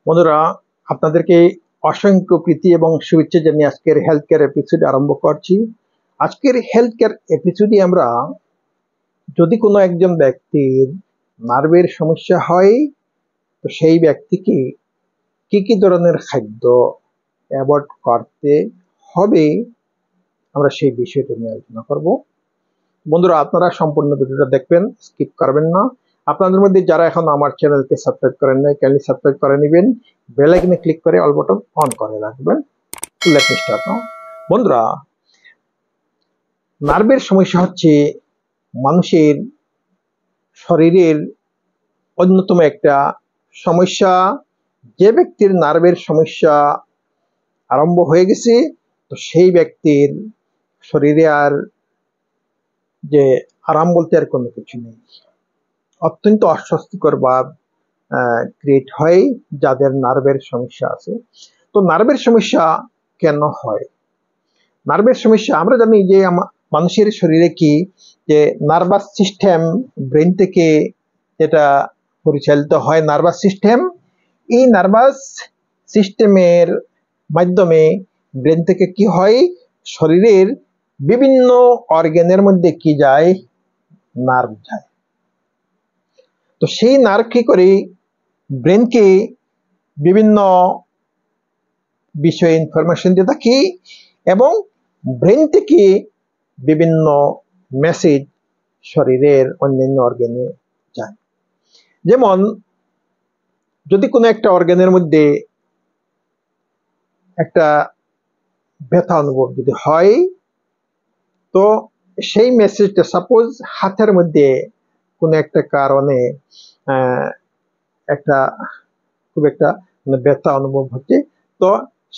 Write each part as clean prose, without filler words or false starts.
বন্ধুরা, আপনাদেরকে অসংখ্য প্রীতি এবং শুভেচ্ছা জানিয়ে আজকের হেলথ কেয়ার এপিসোড আরম্ভ করছি। আজকের হেলথ কেয়ার এপিসোডে আমরা যদি কোনো একজন ব্যক্তির নার্ভের সমস্যা হয়, তো সেই ব্যক্তিকে কি কি ধরনের খাদ্য অ্যাভয়েড করতে হবে, আমরা সেই বিষয়টা নিয়ে আলোচনা করব। বন্ধুরা, আপনারা সম্পূর্ণ ভিডিওটা দেখবেন, স্কিপ করবেন না। আপনাদের মধ্যে যারা এখন আমার চ্যানেলকে সাবস্ক্রাইব করেন নাই, কাইন্ডলি সাবস্ক্রাইব করে নেবেন, বেল আইকনে ক্লিক করে অল বাটন অন করে রাখবেন। Let me start now. বন্ধুরা, নার্ভের সমস্যা হচ্ছে মানুষের শরীরের অন্যতম একটা সমস্যা। যে ব্যক্তির নার্ভের সমস্যা আরম্ভ হয়ে গেছে, তো সেই ব্যক্তির শরীরে আর যে আরাম বলতে আর কোনো কিছু নেই। অত্যন্ত অস্বস্তিকর ভাব ক্রিয়েট হয় যাদের নার্ভের সমস্যা আছে। তো নার্ভের সমস্যা কেন হয়? নার্ভের সমস্যা আমরা জানি যে মানুষের শরীরে কি যে নার্ভাস সিস্টেম ব্রেন থেকে যেটা পরিচালিত হয়, নার্ভাস সিস্টেম, এই নার্ভাস সিস্টেমের মাধ্যমে ব্রেন থেকে কি হয়, শরীরের বিভিন্ন অর্গানের মধ্যে কি যায়, নার্ভ যায়। তো সেই নার্ভ কি করে ব্রেনকে বিভিন্ন বিষয়ে ইনফরমেশন দিয়ে থাকে এবং ব্রেন থেকে বিভিন্ন মেসেজ শরীরের অন্যান্য অর্গানে যায়। যেমন যদি কোনো একটা অর্গানের মধ্যে একটা ব্যথা অনুভব যদি হয়, তো সেই মেসেজটা সাপোজ হাতের মধ্যে কোনো একটা কারণে একটা খুব একটা ব্যথা অনুভব হচ্ছে, তো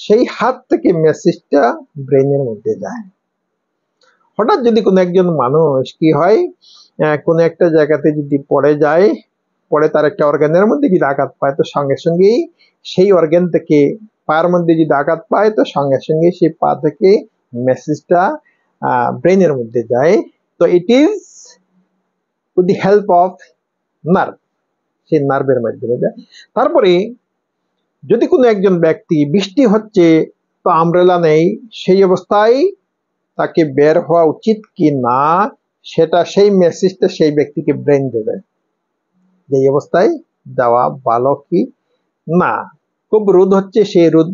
সেই হাত থেকে মেসেজটা ব্রেনের মধ্যে যায়। হঠাৎ যদি কোনো একজন মানুষ কি হয়, কোনো একটা জায়গাতে যদি পড়ে যায়, পড়ে তার একটা অর্গানের মধ্যে যদি আঘাত পায়, তো সঙ্গে সঙ্গেই সেই অর্গান থেকে পায়ের মধ্যে যদি আঘাত পায়, তো সঙ্গে সঙ্গে সেই পা থেকে মেসেজটা ব্রেনের মধ্যে যায়। তো it is with the help of nerve, সেই নার্ভের মাধ্যমে যায়। তারপরে যদি কোনো একজন ব্যক্তি, বৃষ্টি হচ্ছে তো আমব্রেলা নেই, সেই অবস্থায় তাকে বের হওয়া উচিত কি না, সেটা সেই মেসেজটা সেই ব্যক্তিকে ব্রেন দেবে যে এই অবস্থায় যাওয়া ভালো কি না। খুব রোদ হচ্ছে, সেই রোদ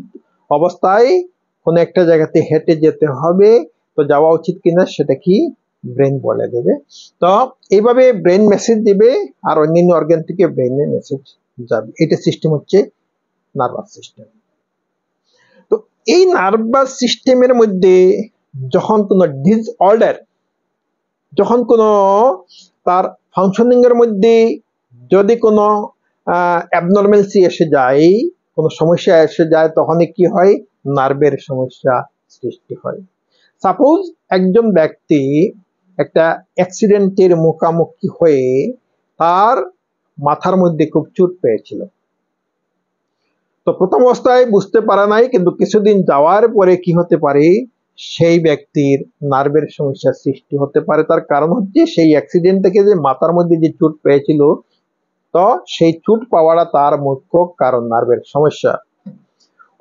অবস্থায় কোনো একটা জায়গাতে হেঁটে যেতে হবে, তো যাওয়া উচিত কিনা সেটা কি ব্রেন বলে দেবে। তো এইভাবে ব্রেন মেসেজ দিবে আর অন্যান্য অর্গান থেকে ব্রেনে মেসেজ যাবে। এটা সিস্টেম হচ্ছে নার্ভাস সিস্টেম। তো এই নার্ভাস সিস্টেমের মধ্যে যখন কোনো ডিসঅর্ডার, যখন কোনো তার ফাংশনিং এর মধ্যে যদি কোনো অ্যাবনর্মালসি এসে যায়, কোনো সমস্যা এসে যায়, তখনই কি হয়, নার্ভের সমস্যা সৃষ্টি হয়। সাপোজ একজন ব্যক্তি একটা অ্যাক্সিডেন্টের মুখোমুখি হয়ে তার মাথার মধ্যে খুব চোট পেয়েছিল। তো প্রথম অবস্থায় বুঝতে পারা নাই, কিন্তু কিছুদিন যাওয়ার পরে কি হতে পারে, সেই ব্যক্তির নার্ভের সমস্যা সৃষ্টি হতে পারে। তার কারণ হচ্ছে সেই অ্যাক্সিডেন্ট থেকে যে মাথার মধ্যে যে চোট পেয়েছিল, তো সেই চোট পাওয়াটা তার মুখ্য কারণ নার্ভের সমস্যা।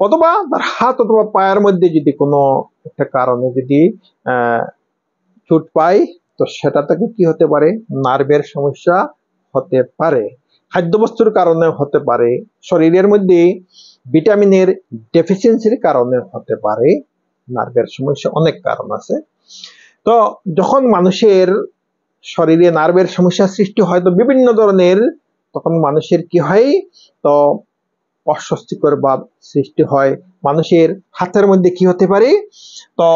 অথবা তার হাত অথবা পায়ের মধ্যে যদি কোনো একটা কারণে যদি চোট পায়, তো সেটা থেকে কি হতে পারে, নার্ভের সমস্যা হতে পারে। খাদ্যবস্তুর কারণে হতে পারে, শরীরের মধ্যে ভিটামিনের ডেফিসিয়েন্সির কারণে হতে পারে। নার্ভের সমস্যা অনেক কারণ আছে। তো যখন মানুষের শরীরে নার্ভের সমস্যা সৃষ্টি হয়, তো বিভিন্ন ধরনের, তখন মানুষের কি হয়, তো অস্বস্তিকর ভাব সৃষ্টি হয়। মানুষের হাতের মধ্যে কি হতে পারে, তো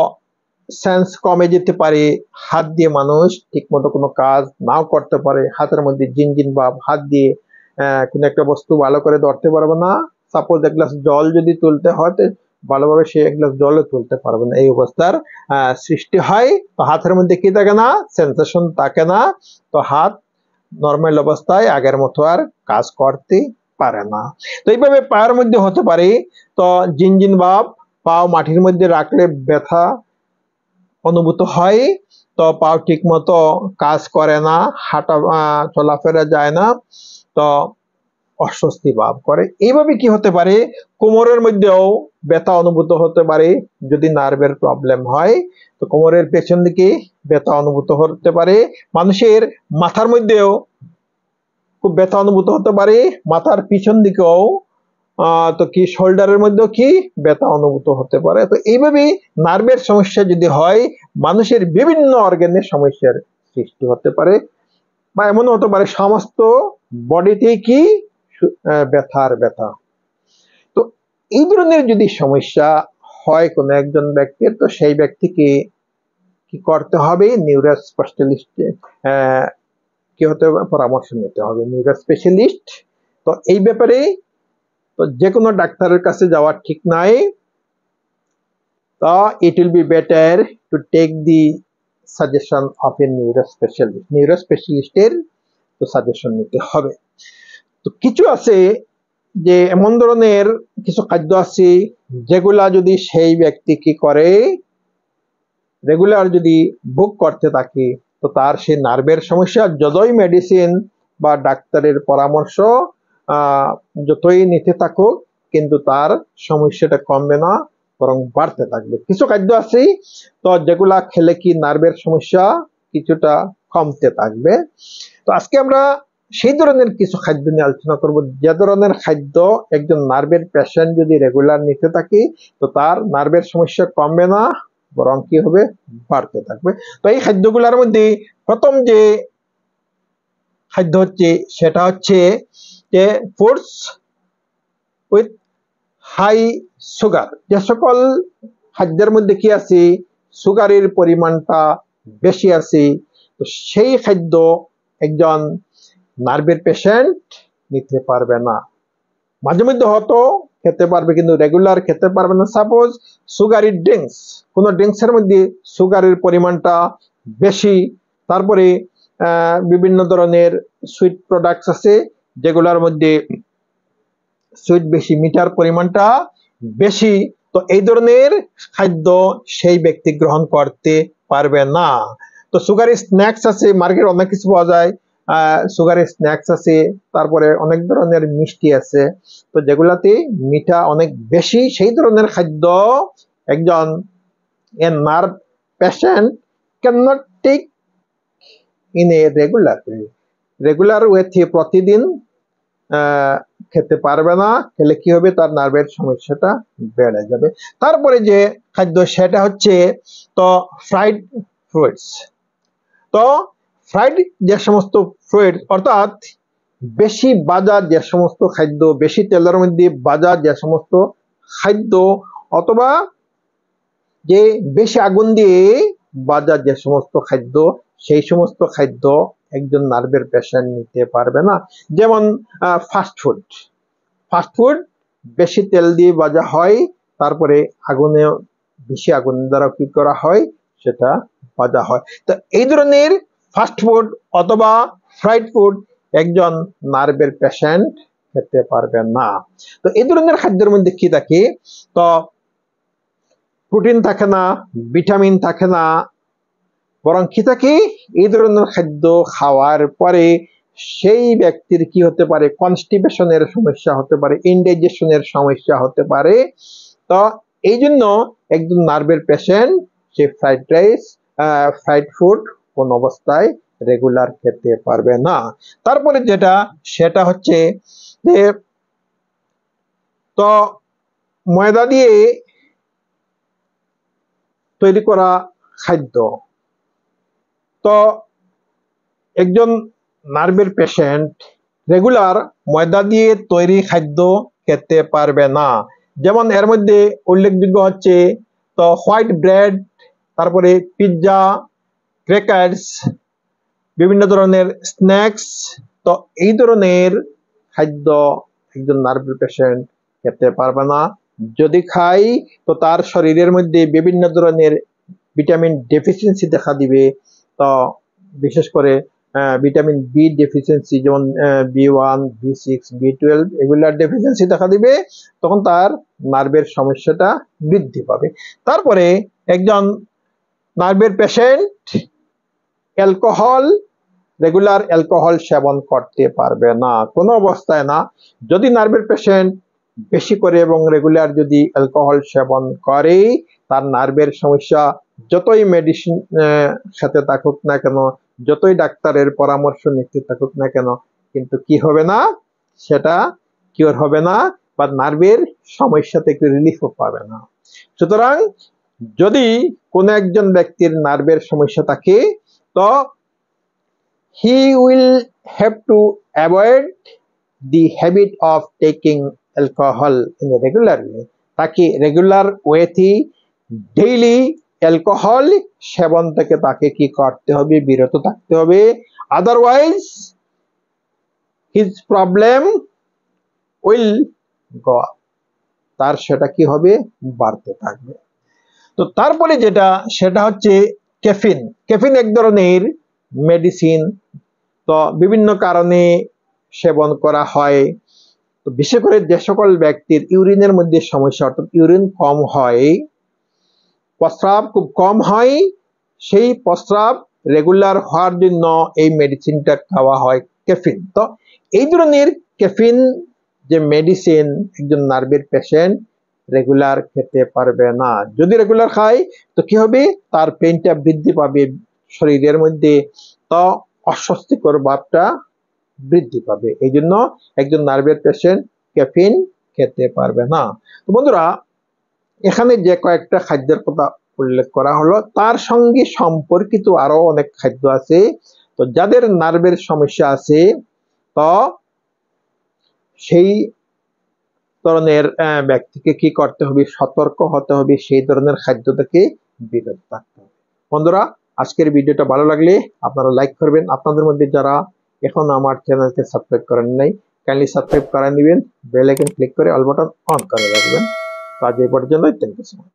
সেন্স কমে যেতে পারে, হাত দিয়ে মানুষ ঠিক মতো কোনো কাজ নাও করতে পারে, হাতের মধ্যে জিনজিন ভাব, হাত দিয়ে কোনো একটা বস্তু ভালো করে ধরতে পারবে না। সাপোজ এক গ্লাস জল যদি তুলতে হয়, ভালোভাবে সে এক গ্লাস জলও তুলতে পারবে না, এই অবস্থার সৃষ্টি হয়। তো হাতের মধ্যে কি থাকে না, সেন্সেশন থাকে না, তো হাত নর্মাল অবস্থায় আগের মতো আর কাজ করতে পারে না। তো এইভাবে পায়ের মধ্যে হতে পারে, তো জিনজিন ভাব, পাও মাটির মধ্যে রাখলে ব্যথা অনুভূত হয়, তো পাও ঠিক মতো কাজ করে না, হাঁটা চলাফেরা যায় না। তো অস্বস্তি ভাব করে। এইভাবে কি হতে পারে, কোমরের মধ্যেও ব্যথা অনুভূত হতে পারে। যদি নার্ভের প্রবলেম হয় তো কোমরের পেছন দিকে ব্যথা অনুভূত হতে পারে। মানুষের মাথার মধ্যেও খুব ব্যথা অনুভূত হতে পারে, মাথার পিছন দিকেও তো কি শোল্ডারের মধ্যেও কি ব্যথা অনুভূত হতে পারে। তো এইভাবে নার্ভের সমস্যা যদি হয়, মানুষের বিভিন্ন অর্গানের সমস্যার সৃষ্টি হতে পারে, বা এমন হতে পারে সমস্ত বডিতে কি ব্যথা। তো এই ধরনের যদি সমস্যা হয় কোনো একজন ব্যক্তির, তো সেই ব্যক্তিকে কি করতে হবে, নিউরো স্পেশালিস্ট কি হতে হবে, পরামর্শ নিতে হবে নিউরো স্পেশালিস্ট। তো এই ব্যাপারে তো যে কোনো ডাক্তারের কাছে যাওয়া ঠিক নাই। তো it will be better to take the suggestion of a neuro স্পেশালিস্টের তো সাজেশন নিতে হবে। তো কিছু আছে যে এমন ধরনের কিছু খাদ্য আছে যেগুলা যদি সেই ব্যক্তি কি করে, রেগুলার যদি ভোগ করতে থাকে, তো তার সেই নার্ভের সমস্যা যতই মেডিসিন বা ডাক্তারের পরামর্শ যতই নিতে থাকুক, কিন্তু তার সমস্যাটা কমবে না, বরং বাড়তে থাকবে। কিছু খাদ্য আছে তো যেগুলা খেলে কি নার্ভের সমস্যা কিছুটা কমতে থাকবে। তো আজকে আমরা সেই ধরনের কিছু খাদ্য নিয়ে আলোচনা করব, যে ধরনের খাদ্য একজন নার্ভের পেশেন্ট যদি রেগুলার নিতে থাকে, তো তার নার্ভের সমস্যা কমবে না, বরং কি হবে, বাড়তে থাকবে। তো এই খাদ্যগুলোর মধ্যে প্রথম যে খাদ্য হচ্ছে সেটা হচ্ছে যে ফুডস উইথ হাই সুগার। যে সকল খাদ্যের মধ্যে কি আছে, সুগারের পরিমাণটা বেশি আছে, তো সেই খাদ্য একজন নার্ভের পেশেন্ট নিতে পারবে না। মাঝে মধ্যে হয়তো খেতে পারবে, কিন্তু রেগুলার খেতে পারবে না। সাপোজ সুগারি ড্রিঙ্কস, কোন ড্রিঙ্কসের মধ্যে সুগারের পরিমাণটা বেশি, তারপরে বিভিন্ন ধরনের সুইট প্রোডাক্টস আছে যেগুলোর মধ্যে সুইট বেশি, মিঠার পরিমাণটা বেশি, তো এই ধরনের খাদ্য সেই ব্যক্তি গ্রহণ করতে পারবে না। তো সুগারি স্ন্যাক্স আছে, মার্কেটে অনেক কিছু পাওয়া যায়, সুগারি স্ন্যাক্স আছে, তারপরে অনেক ধরনের মিষ্টি আছে, তো যেগুলাতে মিঠা অনেক বেশি, সেই ধরনের খাদ্য একজন nerve patient can not take in a regular ওয়েতে, প্রতিদিন খেতে পারবে না। খেলে কি হবে, তার নার্ভের সমস্যাটা বেড়ে যাবে। তারপরে যে খাদ্য সেটা হচ্ছে তো ফ্রাইড ফ্রুটস। তো ফ্রাইড যে সমস্ত ফ্রুট, অর্থাৎ বেশি বাজার যে সমস্ত খাদ্য, বেশি তেলের মধ্যে বাজার যে সমস্ত খাদ্য, অথবা যে বেশি আগুন দিয়ে বাজার যে সমস্ত খাদ্য, সেই সমস্ত খাদ্য একজন নার্ভের পেশেন্ট নিতে পারবে না। যেমন ফাস্টফুড বেশি তেল দিয়ে ভাজা হয়, তারপরে আগুনে বেশি আগুন দ্বারা কি করা হয়, সেটা ভাজা হয়। তো এই ধরনের ফাস্টফুড অথবা ফ্রাইড ফুড একজন নার্ভের পেশেন্ট খেতে পারবে না। তো এই ধরনের খাদ্যের মধ্যে কি থাকে, তো প্রোটিন থাকে না, ভিটামিন থাকে না, বরং কি থাকে, এই ধরনের খাদ্য খাওয়ার পরে সেই ব্যক্তির কি হতে পারে, কনস্টিপেশনের সমস্যা হতে পারে, ইনডাইজেশনের সমস্যা হতে পারে। তো এই জন্য একজন নার্ভের পেশেন্ট সে ফ্রাইড ফুড কোন অবস্থায় রেগুলার খেতে পারবে না। তারপরে যেটা সেটা হচ্ছে যে তো ময়দা দিয়ে তৈরি করা খাদ্য, তো একজন নার্ভের পেশেন্ট রেগুলার ময়দা দিয়ে তৈরি খাদ্য খেতে পারবে না। যেমন এর মধ্যে উল্লেখযোগ্য হচ্ছে তো হোয়াইট ব্রেড, তারপরে পিৎজা, ক্র্যাকার্স, বিভিন্ন ধরনের স্ন্যাক্স। তো এই ধরনের খাদ্য একজন নার্ভের পেশেন্ট খেতে পারবে না। যদি খাই তো তার শরীরের মধ্যে বিভিন্ন ধরনের ভিটামিন ডেফিসিয়েন্সি দেখা দিবে। তো বিশেষ করে ভিটামিন বি ডেফিসিয়েন্সি, যেমন B1, B6, B12, এগুলার ডেফিসিয়েন্সি দেখা দিবে, তখন তার নার্ভের সমস্যাটা বৃদ্ধি পাবে। তারপরে একজন নার্ভের পেশেন্ট অ্যালকোহল রেগুলার অ্যালকোহল সেবন করতে পারবে না, কোনো অবস্থায় না। যদি নার্ভের পেশেন্ট বেশি করে এবং রেগুলার যদি অ্যালকোহল সেবন করে, তার নার্ভের সমস্যা যতই মেডিসিন খেতে থাকুক না কেন, যতই ডাক্তারের পরামর্শ নিতে থাকুক না কেন, কিন্তু কি হবে না, সেটা কিওর হবে না, বা নার্ভের সমস্যা থেকে রিলিফও পাবে না। সুতরাং যদি কোনো একজন ব্যক্তির নার্ভের সমস্যা থাকে, তো he will have to avoid the habit of taking alcohol in a regular way, তাকে রেগুলার ওয়েতে ডেইলি অ্যালকোহল সেবন থেকে তাকে কি করতে হবে, বিরত থাকতে হবে। Otherwise his problem will go up, তার সেটা কি হবে, বাড়তে থাকবে। তো তারপরে যেটা, সেটা হচ্ছে ক্যাফিন। ক্যাফিন এক ধরনের মেডিসিন, তো বিভিন্ন কারণে সেবন করা হয়। তো বিশেষ করে যে সকল ব্যক্তির ইউরিনের মধ্যে সমস্যা, অর্থাৎ ইউরিন কম হয়, প্রস্রাব খুব কম হয়, সেই প্রস্রাব রেগুলার হওয়ার জন্য এই মেডিসিনটা খাওয়া হয়, ক্যাফিন। তো এই ধরনের ক্যাফিন যে মেডিসিন একজন নার্ভের পেশেন্ট রেগুলার খেতে পারবে না। যদি রেগুলার খায় তো কি হবে, তার পেইনটা বৃদ্ধি পাবে শরীরের মধ্যে, তো অস্বস্তিকর ভাবটা বৃদ্ধি পাবে। এই জন্য একজন নার্ভের পেশেন্ট ক্যাফিন খেতে পারবে না। তো বন্ধুরা, এখানে যে কয়েকটা খাদ্যের কথা উল্লেখ করা হলো, তার সঙ্গে সম্পর্কিত আরো অনেক খাদ্য আছে। তো যাদের নার্ভের সমস্যা আছে, তো সেই ধরনের ব্যক্তিকে কি করতে হবে, সতর্ক হতে হবে, সেই ধরনের খাদ্য থেকে বিরত থাকতে হবে। বন্ধুরা, আজকের ভিডিওটা ভালো লাগলে আপনারা লাইক করবেন। আপনাদের মধ্যে যারা এখন আমার চ্যানেলকে সাবস্ক্রাইব করেন নাই, কাইন্ডলি সাবস্ক্রাইব করে নেবেন, বেল আইকন ক্লিক করে অল বাটন অন করে রাখবেন। তো আজ এই পর্যন্ত, থ্যাংক ইউ সো মাচ।